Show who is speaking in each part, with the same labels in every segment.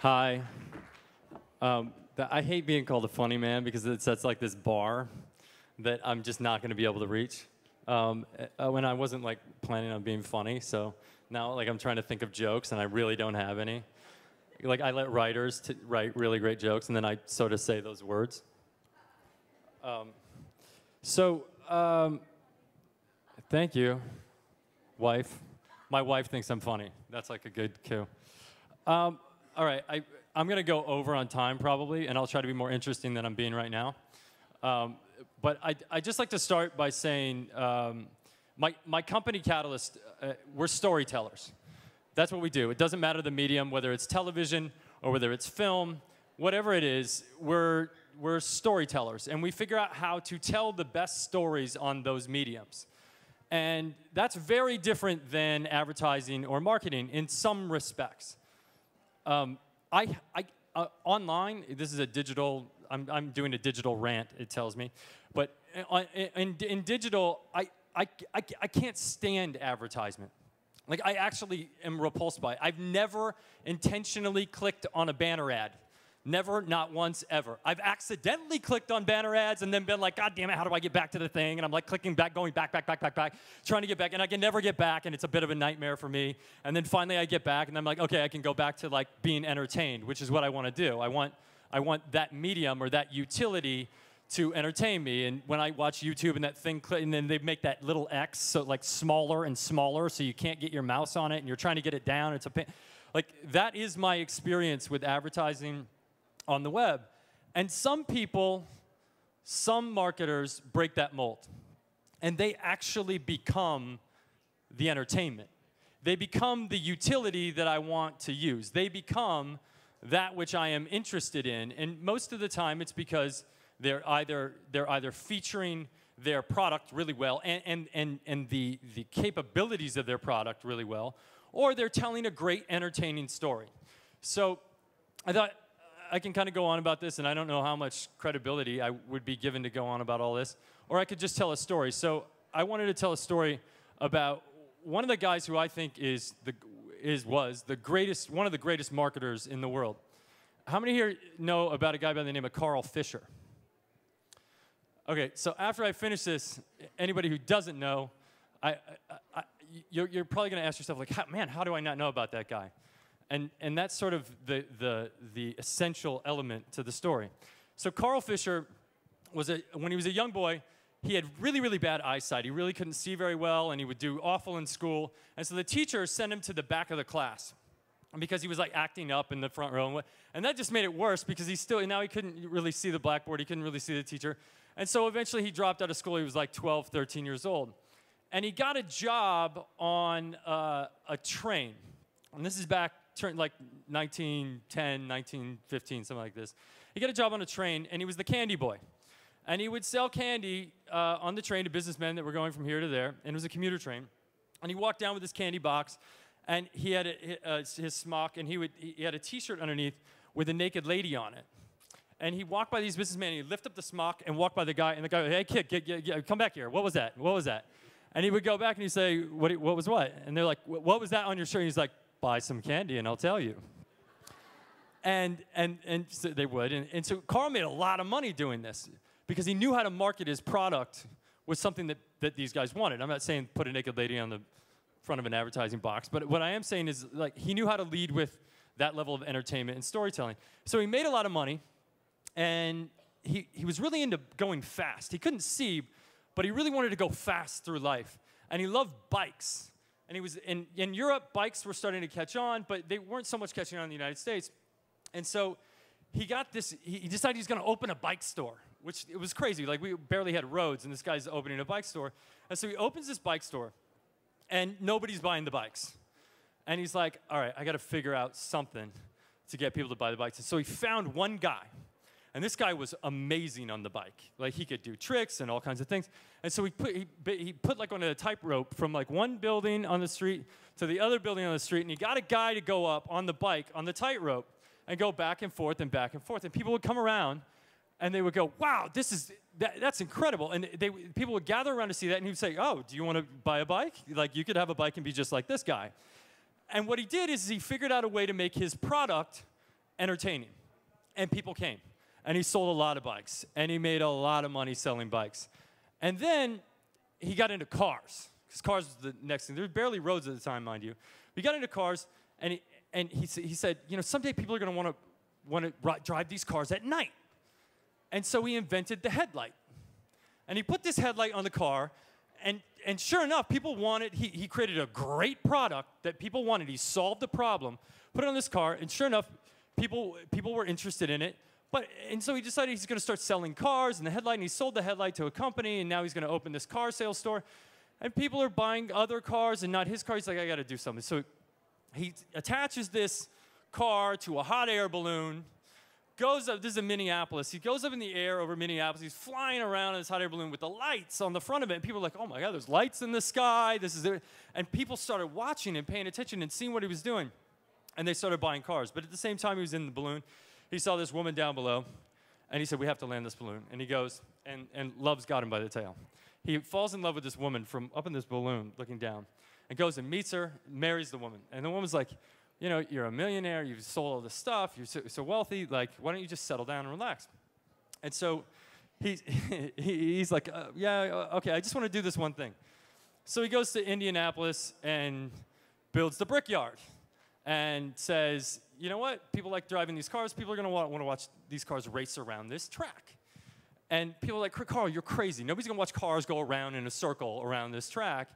Speaker 1: Hi. I hate being called a funny man because it sets like this bar that I'm just not going to be able to reach. When I wasn't like planning on being funny, so now like I'm trying to think of jokes and I really don't have any. Like I let writers write really great jokes and then I sort of say those words. Thank you, wife. My wife thinks I'm funny. That's like a good cue. All right, I'm going to go over on time probably, and I'll try to be more interesting than I'm being right now. But I'd just like to start by saying my company, Katalyst, we're storytellers. That's what we do. It doesn't matter the medium, whether it's television or whether it's film, whatever it is, we're storytellers. And we figure out how to tell the best stories on those mediums. And that's very different than advertising or marketing in some respects. Online, this is a digital, I'm doing a digital rant, it tells me. But in digital, I can't stand advertisement. Like, I actually am repulsed by it. I've never intentionally clicked on a banner ad. Never, not once, ever. I've accidentally clicked on banner ads and then been like, God damn it, how do I get back to the thing? And I'm like clicking back, going back, trying to get back, and I can never get back, and it's a bit of a nightmare for me. And then finally I get back, and I'm like, okay, I can go back to like being entertained, which is what I want to do. I want that medium or that utility to entertain me. And when I watch YouTube and that thing, and then they make that little X, so like smaller and smaller, so you can't get your mouse on it, and you're trying to get it down. It's a pain. Like, that is my experience with advertising on the web. And some people, some marketers break that mold. And they actually become the entertainment. They become the utility that I want to use. They become that which I am interested in. And most of the time it's because they're either featuring their product really well and the capabilities of their product really well, or they're telling a great entertaining story. So I thought, I can kind of go on about this, and I don't know how much credibility I would be given to go on about all this, or I could just tell a story. So I wanted to tell a story about one of the guys who I think was the greatest, one of the greatest marketers in the world. How many here know about a guy by the name of Carl Fisher? Okay, so after I finish this, anybody who doesn't know, you're probably going to ask yourself, like, man, how do I not know about that guy? And that's sort of the essential element to the story. So Carl Fisher when he was a young boy, he had really, really bad eyesight. He really couldn't see very well, and he would do awful in school. And so the teacher sent him to the back of the class because he was like acting up in the front row. And that just made it worse because now he couldn't really see the blackboard. He couldn't really see the teacher. And so eventually he dropped out of school. He was like 12, 13 years old. And he got a job on a train. And this is back like 1910, 1915, something like this. He got a job on a train, and he was the candy boy. And he would sell candy on the train to businessmen that were going from here to there, and it was a commuter train. And he walked down with his candy box, and he had his smock, and he had a T-shirt underneath with a naked lady on it. And he walked by these businessmen, and he'd lift up the smock and walk by the guy, and the guy would, hey, kid, come back here. What was that? What was that? And he would go back, and he'd say, what was what? And they're like, what was that on your shirt? And he's like, buy some candy and I'll tell you. And so they would. And so Carl made a lot of money doing this because he knew how to market his product with something that these guys wanted. I'm not saying put a naked lady on the front of an advertising box, but what I am saying is, like, he knew how to lead with that level of entertainment and storytelling. So he made a lot of money, and he was really into going fast. He couldn't see, but he really wanted to go fast through life. And he loved bikes. And he was in Europe, bikes were starting to catch on, but they weren't so much catching on in the United States. And so he decided he's going to open a bike store, which it was crazy. Like, we barely had roads, and this guy's opening a bike store. And so he opens this bike store, and nobody's buying the bikes. And he's like, all right, I got to figure out something to get people to buy the bikes. And so he found one guy. And this guy was amazing on the bike. Like, he could do tricks and all kinds of things. And so he put like on a tightrope from like one building on the street to the other building on the street, and he got a guy to go up on the bike on the tightrope and go back and forth and back and forth. And people would come around, and they would go, wow, that's incredible. And people would gather around to see that, and he would say, oh, do you want to buy a bike? Like, you could have a bike and be just like this guy. And what he did is he figured out a way to make his product entertaining. And people came. And he sold a lot of bikes. And he made a lot of money selling bikes. And then he got into cars. Because cars was the next thing. There were barely roads at the time, mind you. He got into cars, and he said, you know, someday people are going to want to drive these cars at night. And so he invented the headlight. And he put this headlight on the car, and sure enough, people wanted, he created a great product that people wanted. He solved the problem, put it on this car, and sure enough, people were interested in it. And so he decided he's going to start selling cars and the headlight, and he sold the headlight to a company, and now he's going to open this car sales store. And people are buying other cars and not his car. He's like, I got to do something. So he attaches this car to a hot air balloon, goes up, this is in Minneapolis, he goes up in the air over Minneapolis, he's flying around in this hot air balloon with the lights on the front of it, and people are like, oh my God, there's lights in the sky, this is it. And people started watching and paying attention and seeing what he was doing, and they started buying cars. But at the same time he was in the balloon, he saw this woman down below, and he said, we have to land this balloon. And he goes, and love's got him by the tail. He falls in love with this woman from up in this balloon looking down, and goes and meets her, marries the woman. And the woman's like, you know, you're a millionaire, you've sold all this stuff, you're so wealthy, like, why don't you just settle down and relax? And so he's like, yeah, okay, I just want to do this one thing. So he goes to Indianapolis and builds the Brickyard and says, you know what, people like driving these cars, people are going to want to watch these cars race around this track. And people are like, Carl, you're crazy. Nobody's going to watch cars go around in a circle around this track.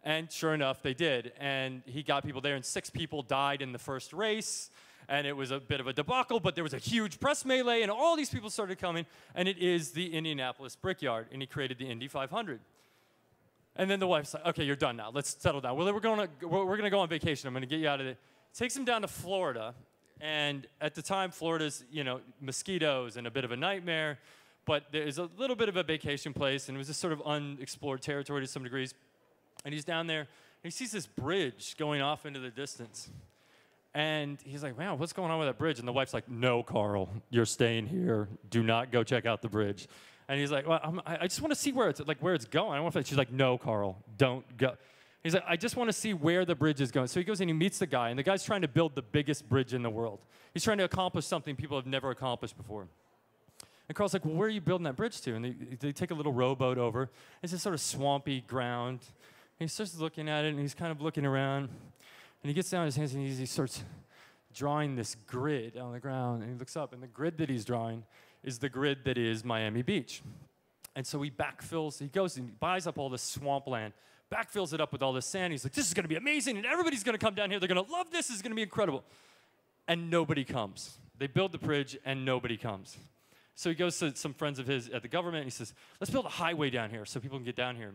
Speaker 1: And sure enough, they did. And he got people there, and 6 people died in the first race. And it was a bit of a debacle, but there was a huge press melee, and all these people started coming. And it is the Indianapolis Brickyard, and he created the Indy 500. And then the wife's like, okay, you're done now. Let's settle down. Well, we're going to go on vacation. I'm going to get you out of it. Takes him down to Florida. And at the time, Florida's, you know, mosquitoes and a bit of a nightmare. But there's a little bit of a vacation place, and it was this sort of unexplored territory to some degrees. And he's down there, and he sees this bridge going off into the distance. And he's like, wow, what's going on with that bridge? And the wife's like, no, Carl, you're staying here. Do not go check out the bridge. And he's like, well, I just want to see where it's going. I want to. She's like, no, Carl, don't go. He's like, I just want to see where the bridge is going. So he goes and he meets the guy, and the guy's trying to build the biggest bridge in the world. He's trying to accomplish something people have never accomplished before. And Carl's like, well, where are you building that bridge to? And they take a little rowboat over. It's this sort of swampy ground. And he starts looking at it, and he's kind of looking around. And he gets down on his hands, and he starts drawing this grid on the ground. And he looks up, and the grid that he's drawing is the grid that is Miami Beach. And so he backfills. He goes and he buys up all this swampland, backfills it up with all this sand. He's like, this is going to be amazing, and everybody's going to come down here. They're going to love this. This is going to be incredible. And nobody comes. They build the bridge, and nobody comes. So he goes to some friends of his at the government, and he says, let's build a highway down here so people can get down here.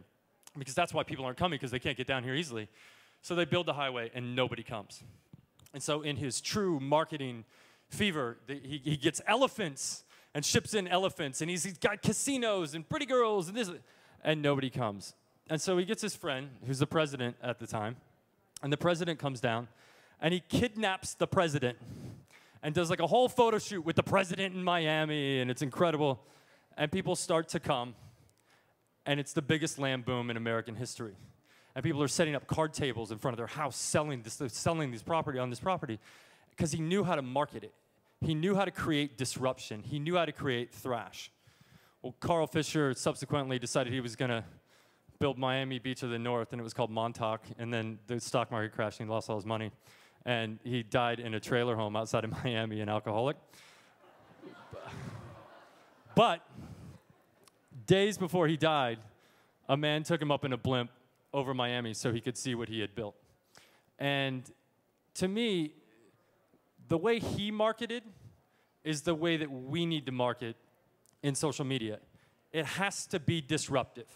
Speaker 1: Because that's why people aren't coming, because they can't get down here easily. So they build the highway, and nobody comes. And so in his true marketing fever, he gets elephants and ships in elephants, and he's got casinos and pretty girls and this, and nobody comes. And so he gets his friend, who's the president at the time, and the president comes down, and he kidnaps the president and does like a whole photo shoot with the president in Miami, and it's incredible. And people start to come, and it's the biggest land boom in American history. And people are setting up card tables in front of their house, selling this property on this property, because he knew how to market it. He knew how to create disruption. He knew how to create thrash. Well, Carl Fisher subsequently decided he was going to build Miami Beach to the north, and it was called Montauk, and then the stock market crashed, and he lost all his money. And he died in a trailer home outside of Miami, an alcoholic. But days before he died, a man took him up in a blimp over Miami so he could see what he had built. And to me, the way he marketed is the way that we need to market in social media. It has to be disruptive.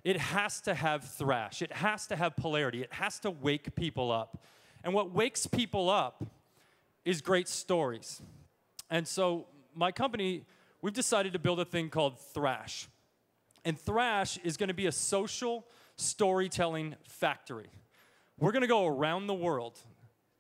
Speaker 1: It has to have thrash. It has to have polarity. It has to wake people up. And what wakes people up is great stories. And so my company, we've decided to build a thing called Thrash. And Thrash is going to be a social storytelling factory. We're going to go around the world,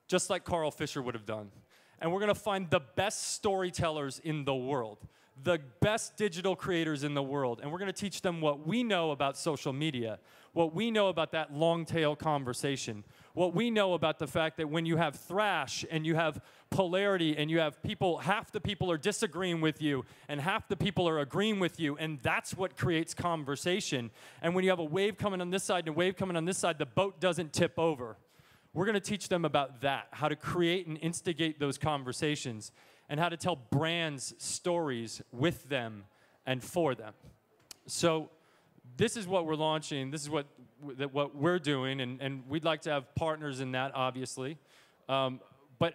Speaker 1: just like Carl Fisher would have done. And we're going to find the best storytellers in the world, the best digital creators in the world, and we're going to teach them what we know about social media, what we know about that long-tail conversation, what we know about the fact that when you have thrash and you have polarity and you have people, half the people are disagreeing with you and half the people are agreeing with you, and that's what creates conversation. And when you have a wave coming on this side and a wave coming on this side, the boat doesn't tip over. We're going to teach them about that, how to create and instigate those conversations, and how to tell brands stories with them and for them. So this is what we're launching. This is what we're doing, and we'd like to have partners in that, obviously. But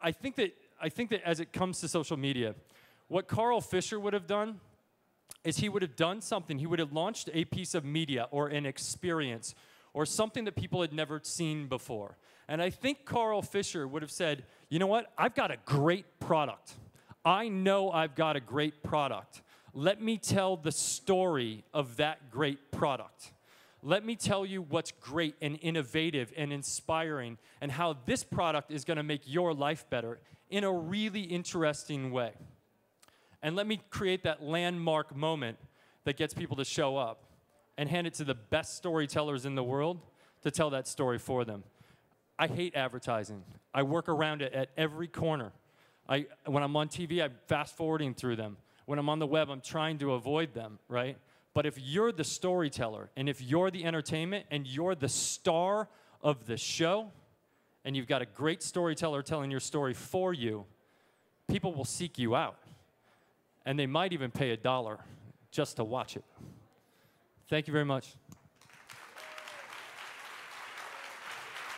Speaker 1: I think that as it comes to social media, what Carl Fisher would have done is he would have done something. He would have launched a piece of media or an experience or something that people had never seen before. And I think Carl Fisher would have said, you know what? I've got a great product. I know I've got a great product. Let me tell the story of that great product. Let me tell you what's great and innovative and inspiring and how this product is going to make your life better in a really interesting way. And let me create that landmark moment that gets people to show up and hand it to the best storytellers in the world to tell that story for them. I hate advertising. I work around it at every corner. When I'm on TV, I'm fast-forwarding through them. When I'm on the web, I'm trying to avoid them, right? But if you're the storyteller, and if you're the entertainment, and you're the star of the show, and you've got a great storyteller telling your story for you, people will seek you out. And they might even pay $1 just to watch it. Thank you very much.